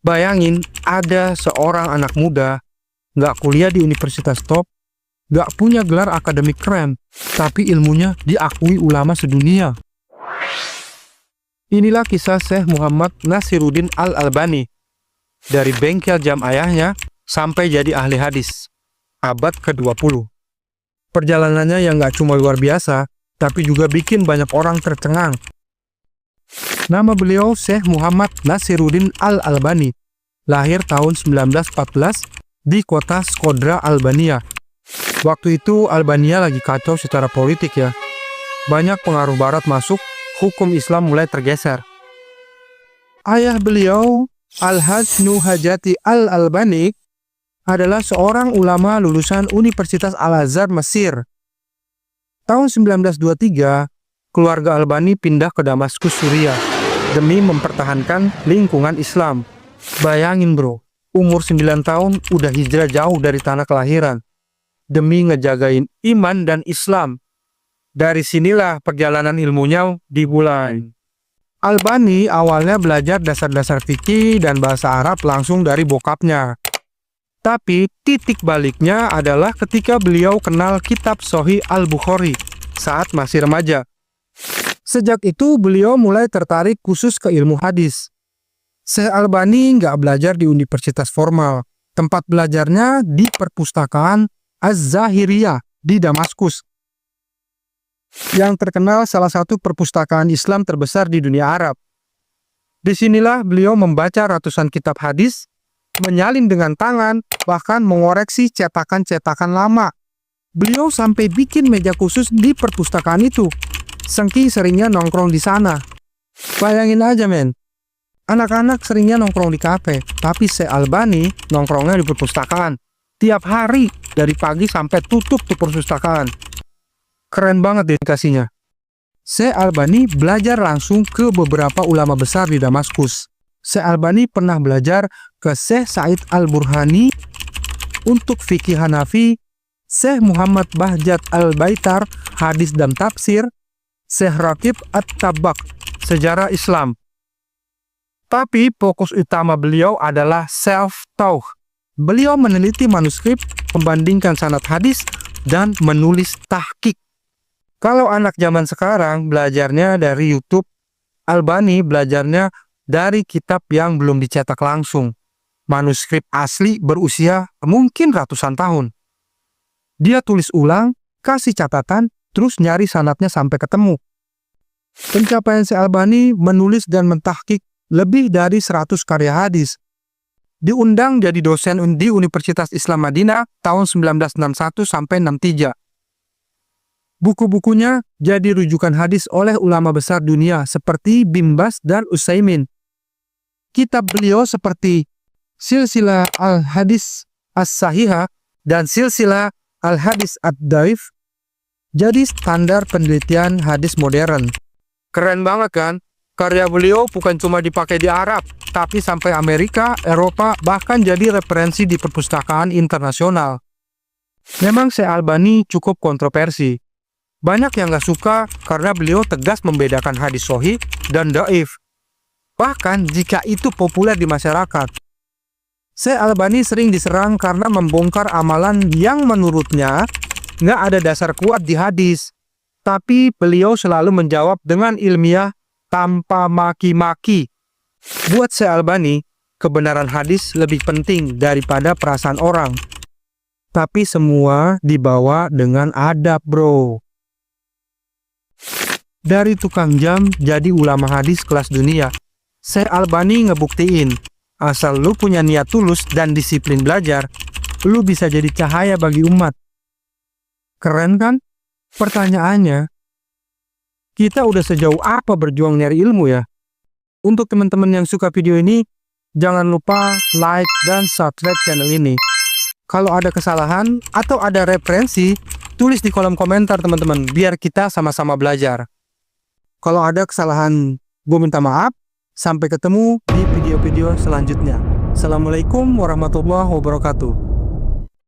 Bayangin ada seorang anak muda, nggak kuliah di universitas top, nggak punya gelar akademik keren, tapi ilmunya diakui ulama sedunia. Inilah kisah Syekh Muhammad Nasiruddin Al-Albani. Dari bengkel jam ayahnya sampai jadi ahli hadis, abad ke-20. Perjalanannya yang nggak cuma luar biasa, tapi juga bikin banyak orang tercengang. Nama beliau Syekh Muhammad Nasiruddin Al-Albani. Lahir tahun 1914 di kota Shkodra, Albania. Waktu itu Albania lagi kacau secara politik ya. Banyak pengaruh barat masuk, hukum Islam mulai tergeser. Ayah beliau, Al-Hajj Nuhajati Al-Albani, adalah seorang ulama lulusan Universitas Al-Azhar, Mesir. Tahun 1923, keluarga Albani pindah ke Damaskus, Suriah, demi mempertahankan lingkungan Islam. Bayangin bro, umur 9 tahun udah hijrah jauh dari tanah kelahiran, demi ngejagain iman dan Islam. Dari sinilah perjalanan ilmunya dimulai. Albani awalnya belajar dasar-dasar fikih dan bahasa Arab langsung dari bokapnya. Tapi titik baliknya adalah ketika beliau kenal kitab Sahih Al-Bukhari saat masih remaja. Sejak itu beliau mulai tertarik khusus ke ilmu hadis. Syekh Albani nggak belajar di universitas formal. Tempat belajarnya di perpustakaan Az-Zahiriyah di Damaskus, yang terkenal salah satu perpustakaan Islam terbesar di dunia Arab. Disinilah beliau membaca ratusan kitab hadis, menyalin dengan tangan, bahkan mengoreksi cetakan-cetakan lama. Beliau sampai bikin meja khusus di perpustakaan itu. Saking seringnya nongkrong di sana. Bayangin aja men, anak-anak seringnya nongkrong di kafe, tapi Syekh Albani nongkrongnya di perpustakaan. Tiap hari, dari pagi sampai tutup tuh perpustakaan. Keren banget dedikasinya. Syekh Albani belajar langsung ke beberapa ulama besar di Damaskus. Syekh Albani pernah belajar ke Syekh Said Al-Burhani untuk fikih Hanafi, Syekh Muhammad Bahjat Al-Baitar, hadis dan tafsir, Syekh Raqib At-Tabak, sejarah Islam. Tapi fokus utama beliau adalah self-tauh. Beliau meneliti manuskrip, membandingkan sanad hadis, dan menulis tahqiq. Kalau anak zaman sekarang belajarnya dari YouTube, Albani belajarnya dari kitab yang belum dicetak langsung. Manuskrip asli berusia mungkin ratusan tahun. Dia tulis ulang, kasih catatan, terus nyari sanadnya sampai ketemu. Pencapaian Syekh Albani menulis dan mentahqiq lebih dari 100 karya hadis. Diundang jadi dosen di Universitas Islam Madinah tahun 1961 sampai 63. Buku-bukunya jadi rujukan hadis oleh ulama besar dunia seperti Bin Baz dan Utsaimin. Kitab beliau seperti Silsilah Al-Hadis As-Sahihah dan Silsilah Al-Hadis Ad-Daif jadi standar penelitian hadis modern. Keren banget kan? Karya beliau bukan cuma dipakai di Arab, tapi sampai Amerika, Eropa, bahkan jadi referensi di perpustakaan internasional. Memang Syekh Albani cukup kontroversi. Banyak yang gak suka karena beliau tegas membedakan hadis sahih dan dhaif. Bahkan jika itu populer di masyarakat. Syekh Albani sering diserang karena membongkar amalan yang menurutnya nggak ada dasar kuat di hadis. Tapi beliau selalu menjawab dengan ilmiah tanpa maki-maki. Buat Syekh Albani, kebenaran hadis lebih penting daripada perasaan orang. Tapi semua dibawa dengan adab bro. Dari tukang jam jadi ulama hadis kelas dunia, Syekh Albani ngebuktiin, asal lu punya niat tulus dan disiplin belajar, lu bisa jadi cahaya bagi umat. Keren kan? Pertanyaannya, kita udah sejauh apa berjuang nyari ilmu ya? Untuk teman-teman yang suka video ini, jangan lupa like dan subscribe channel ini. Kalau ada kesalahan atau ada referensi, tulis di kolom komentar teman-teman, biar kita sama-sama belajar. Kalau ada kesalahan, gue minta maaf. Sampai ketemu di video-video selanjutnya. Assalamualaikum warahmatullahi wabarakatuh.